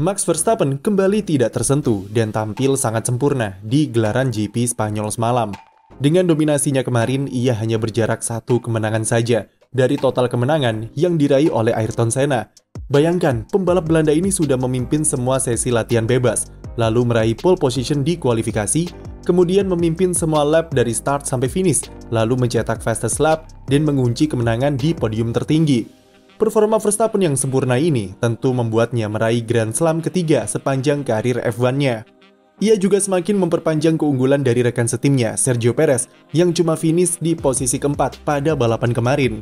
Max Verstappen kembali tidak tersentuh dan tampil sangat sempurna di gelaran GP Spanyol semalam. Dengan dominasinya kemarin, ia hanya berjarak satu kemenangan saja dari total kemenangan yang diraih oleh Ayrton Senna. Bayangkan, pembalap Belanda ini sudah memimpin semua sesi latihan bebas, lalu meraih pole position di kualifikasi, kemudian memimpin semua lap dari start sampai finish, lalu mencetak fastest lap dan mengunci kemenangan di podium tertinggi. Performa Verstappen yang sempurna ini tentu membuatnya meraih Grand Slam ketiga sepanjang karir F1-nya. Ia juga semakin memperpanjang keunggulan dari rekan setimnya, Sergio Perez, yang cuma finish di posisi keempat pada balapan kemarin.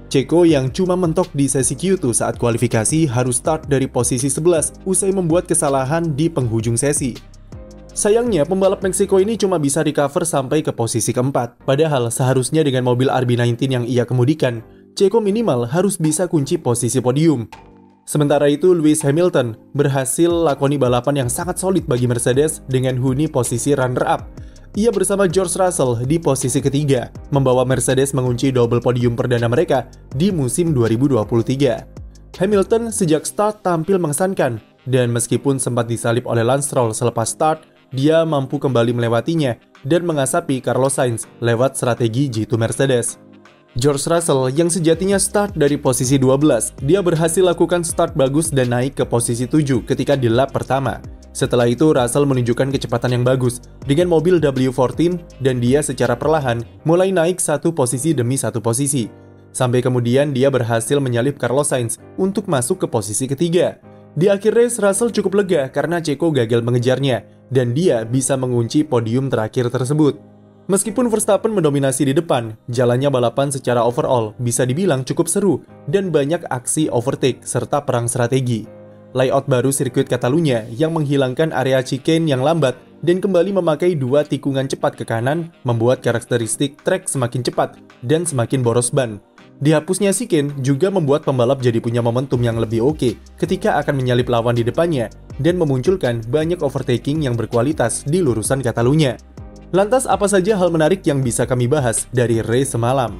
Checo yang cuma mentok di sesi Q2 saat kualifikasi harus start dari posisi 11 usai membuat kesalahan di penghujung sesi. Sayangnya, pembalap Meksiko ini cuma bisa recover sampai ke posisi keempat, padahal seharusnya dengan mobil RB19 yang ia kemudikan, Checo minimal harus bisa kunci posisi podium. Sementara itu, Lewis Hamilton berhasil lakoni balapan yang sangat solid bagi Mercedes dengan huni posisi runner-up. Ia bersama George Russell di posisi ketiga, membawa Mercedes mengunci double podium perdana mereka di musim 2023. Hamilton sejak start tampil mengesankan, dan meskipun sempat disalip oleh Lance Stroll selepas start, dia mampu kembali melewatinya dan mengasapi Carlos Sainz lewat strategi G2 Mercedes. George Russell yang sejatinya start dari posisi 12, dia berhasil lakukan start bagus dan naik ke posisi 7 ketika di lap pertama. Setelah itu, Russell menunjukkan kecepatan yang bagus dengan mobil W14 dan dia secara perlahan mulai naik satu posisi demi satu posisi. Sampai kemudian dia berhasil menyalip Carlos Sainz untuk masuk ke posisi ketiga. Di akhir race, Russell cukup lega karena Checo gagal mengejarnya dan dia bisa mengunci podium terakhir tersebut. Meskipun Verstappen mendominasi di depan, jalannya balapan secara overall bisa dibilang cukup seru dan banyak aksi overtake serta perang strategi. Layout baru sirkuit Catalunya yang menghilangkan area chicane yang lambat dan kembali memakai dua tikungan cepat ke kanan membuat karakteristik trek semakin cepat dan semakin boros ban. Dihapusnya chicane juga membuat pembalap jadi punya momentum yang lebih oke ketika akan menyalip lawan di depannya dan memunculkan banyak overtaking yang berkualitas di lurusan Catalunya. Lantas apa saja hal menarik yang bisa kami bahas dari race semalam?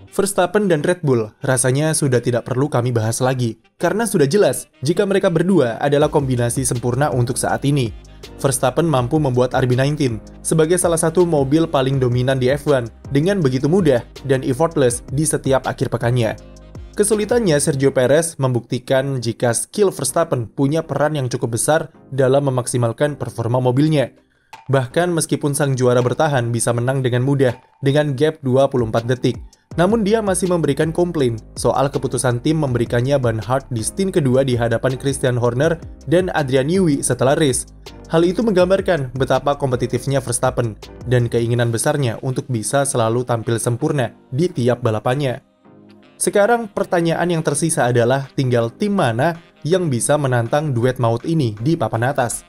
Verstappen dan Red Bull rasanya sudah tidak perlu kami bahas lagi, karena sudah jelas jika mereka berdua adalah kombinasi sempurna untuk saat ini. Verstappen mampu membuat RB19 sebagai salah satu mobil paling dominan di F1 dengan begitu mudah dan effortless di setiap akhir pekannya. Kesulitannya Sergio Perez membuktikan jika skill Verstappen punya peran yang cukup besar dalam memaksimalkan performa mobilnya. Bahkan meskipun sang juara bertahan bisa menang dengan mudah dengan gap 24 detik, namun dia masih memberikan komplain soal keputusan tim memberikannya ban hard di stint kedua di hadapan Christian Horner dan Adrian Newey setelah race. Hal itu menggambarkan betapa kompetitifnya Verstappen dan keinginan besarnya untuk bisa selalu tampil sempurna di tiap balapannya. Sekarang pertanyaan yang tersisa adalah tinggal tim mana yang bisa menantang duet maut ini di papan atas.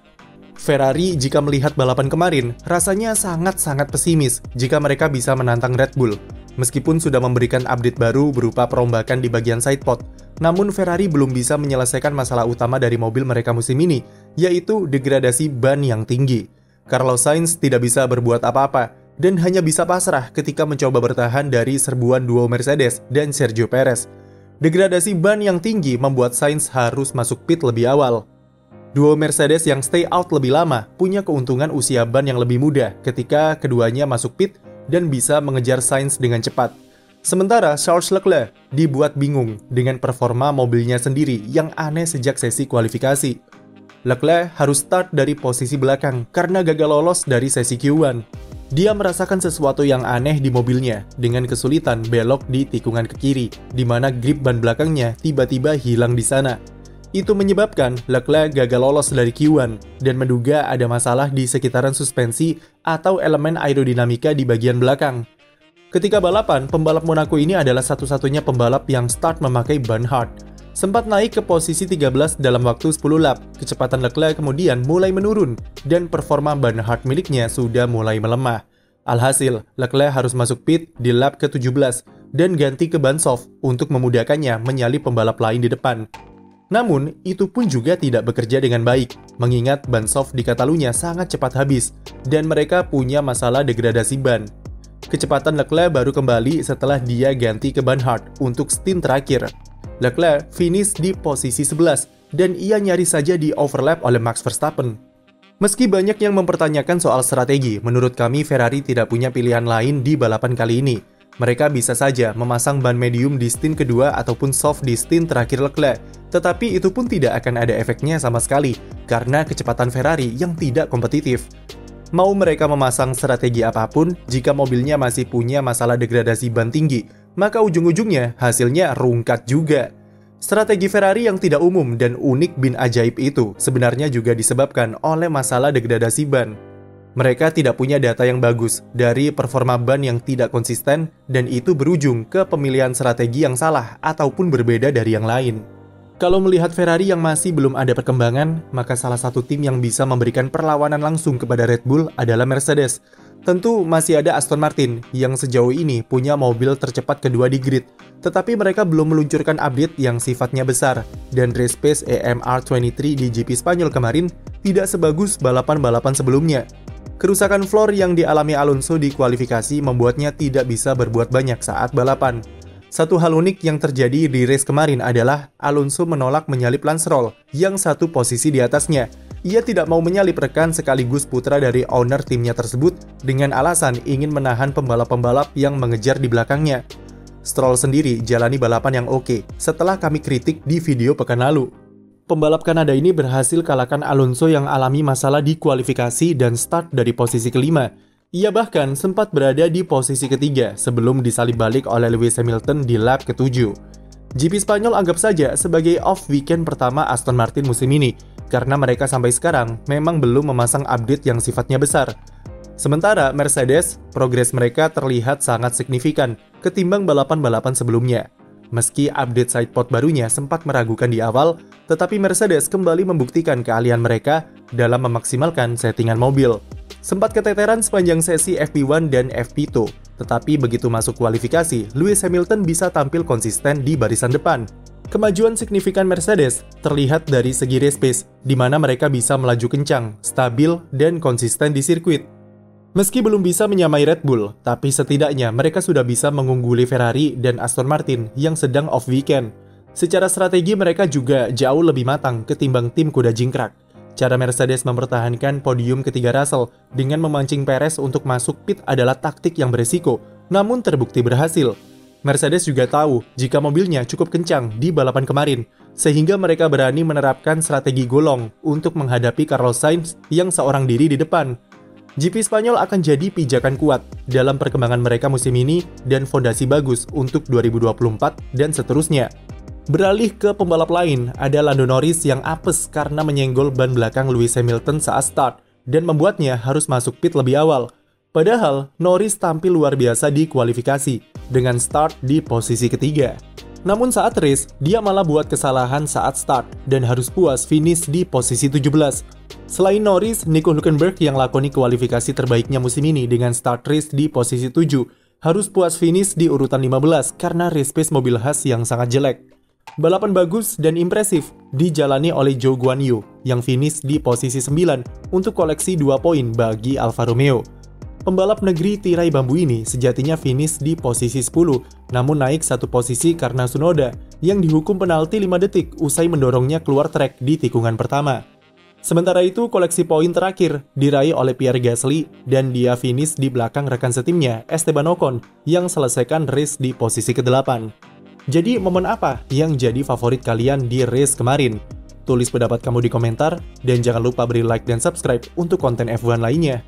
Ferrari jika melihat balapan kemarin, rasanya sangat-sangat pesimis jika mereka bisa menantang Red Bull. Meskipun sudah memberikan update baru berupa perombakan di bagian sidepod, namun Ferrari belum bisa menyelesaikan masalah utama dari mobil mereka musim ini, yaitu degradasi ban yang tinggi. Carlos Sainz tidak bisa berbuat apa-apa, dan hanya bisa pasrah ketika mencoba bertahan dari serbuan duo Mercedes dan Sergio Perez. Degradasi ban yang tinggi membuat Sainz harus masuk pit lebih awal. Duo Mercedes yang stay out lebih lama punya keuntungan usia ban yang lebih muda ketika keduanya masuk pit dan bisa mengejar Sainz dengan cepat. Sementara Charles Leclerc dibuat bingung dengan performa mobilnya sendiri yang aneh sejak sesi kualifikasi. Leclerc harus start dari posisi belakang karena gagal lolos dari sesi Q1. Dia merasakan sesuatu yang aneh di mobilnya dengan kesulitan belok di tikungan ke kiri, di mana grip ban belakangnya tiba-tiba hilang di sana. Itu menyebabkan Leclerc gagal lolos dari Q1 dan menduga ada masalah di sekitaran suspensi atau elemen aerodinamika di bagian belakang. Ketika balapan, pembalap Monaco ini adalah satu-satunya pembalap yang start memakai ban hard. Sempat naik ke posisi 13 dalam waktu 10 lap, kecepatan Leclerc kemudian mulai menurun dan performa ban hard miliknya sudah mulai melemah. Alhasil, Leclerc harus masuk pit di lap ke-17 dan ganti ke ban soft untuk memudahkannya menyalip pembalap lain di depan. Namun, itu pun juga tidak bekerja dengan baik, mengingat ban soft di Catalunya sangat cepat habis, dan mereka punya masalah degradasi ban. Kecepatan Leclerc baru kembali setelah dia ganti ke ban hard untuk stint terakhir. Leclerc finish di posisi 11 dan ia nyaris saja di-overlap oleh Max Verstappen. Meski banyak yang mempertanyakan soal strategi, menurut kami Ferrari tidak punya pilihan lain di balapan kali ini. Mereka bisa saja memasang ban medium di stint kedua ataupun soft di stint terakhir Leclerc, tetapi itu pun tidak akan ada efeknya sama sekali, karena kecepatan Ferrari yang tidak kompetitif. Mau mereka memasang strategi apapun, jika mobilnya masih punya masalah degradasi ban tinggi, maka ujung-ujungnya hasilnya rungkat juga. Strategi Ferrari yang tidak umum dan unik bin ajaib itu sebenarnya juga disebabkan oleh masalah degradasi ban. Mereka tidak punya data yang bagus dari performa ban yang tidak konsisten dan itu berujung ke pemilihan strategi yang salah ataupun berbeda dari yang lain. Kalau melihat Ferrari yang masih belum ada perkembangan, maka salah satu tim yang bisa memberikan perlawanan langsung kepada Red Bull adalah Mercedes. Tentu masih ada Aston Martin yang sejauh ini punya mobil tercepat kedua di grid, tetapi mereka belum meluncurkan update yang sifatnya besar, dan race pace EMR23 di GP Spanyol kemarin tidak sebagus balapan-balapan sebelumnya. Kerusakan floor yang dialami Alonso di kualifikasi membuatnya tidak bisa berbuat banyak saat balapan. Satu hal unik yang terjadi di race kemarin adalah Alonso menolak menyalip Lance Stroll yang satu posisi di atasnya. Ia tidak mau menyalip rekan sekaligus putra dari owner timnya tersebut dengan alasan ingin menahan pembalap-pembalap yang mengejar di belakangnya. Stroll sendiri jalani balapan yang oke setelah kami kritik di video pekan lalu. Pembalap Kanada ini berhasil kalahkan Alonso yang alami masalah di kualifikasi dan start dari posisi kelima. Ia bahkan sempat berada di posisi ketiga sebelum disalip balik oleh Lewis Hamilton di lap ke-7. GP Spanyol anggap saja sebagai off-weekend pertama Aston Martin musim ini, karena mereka sampai sekarang memang belum memasang update yang sifatnya besar. Sementara Mercedes, progres mereka terlihat sangat signifikan ketimbang balapan-balapan sebelumnya. Meski update sidepod barunya sempat meragukan di awal, tetapi Mercedes kembali membuktikan keahlian mereka dalam memaksimalkan settingan mobil. Sempat keteteran sepanjang sesi FP1 dan FP2, tetapi begitu masuk kualifikasi, Lewis Hamilton bisa tampil konsisten di barisan depan. Kemajuan signifikan Mercedes terlihat dari segi race pace, di mana mereka bisa melaju kencang, stabil, dan konsisten di sirkuit. Meski belum bisa menyamai Red Bull, tapi setidaknya mereka sudah bisa mengungguli Ferrari dan Aston Martin yang sedang off-weekend. Secara strategi mereka juga jauh lebih matang ketimbang tim kuda jingkrak. Cara Mercedes mempertahankan podium ketiga Russell dengan memancing Perez untuk masuk pit adalah taktik yang beresiko, namun terbukti berhasil. Mercedes juga tahu jika mobilnya cukup kencang di balapan kemarin, sehingga mereka berani menerapkan strategi golong untuk menghadapi Carlos Sainz yang seorang diri di depan. GP Spanyol akan jadi pijakan kuat dalam perkembangan mereka musim ini dan fondasi bagus untuk 2024 dan seterusnya. Beralih ke pembalap lain, ada Lando Norris yang apes karena menyenggol ban belakang Lewis Hamilton saat start dan membuatnya harus masuk pit lebih awal. Padahal, Norris tampil luar biasa di kualifikasi dengan start di posisi ketiga. Namun saat race, dia malah buat kesalahan saat start dan harus puas finish di posisi 17. Selain Norris, Nico Hülkenberg yang lakoni kualifikasi terbaiknya musim ini dengan start race di posisi 7, harus puas finish di urutan 15 karena race pace mobil khas yang sangat jelek. Balapan bagus dan impresif dijalani oleh Zhou Guanyu yang finish di posisi 9 untuk koleksi 2 poin bagi Alfa Romeo. Pembalap negeri tirai bambu ini sejatinya finish di posisi 10, namun naik satu posisi karena Tsunoda yang dihukum penalti 5 detik usai mendorongnya keluar trek di tikungan pertama. Sementara itu, koleksi poin terakhir diraih oleh Pierre Gasly dan dia finish di belakang rekan setimnya Esteban Ocon yang selesaikan race di posisi ke-8. Jadi, momen apa yang jadi favorit kalian di race kemarin? Tulis pendapat kamu di komentar, dan jangan lupa beri like dan subscribe untuk konten F1 lainnya.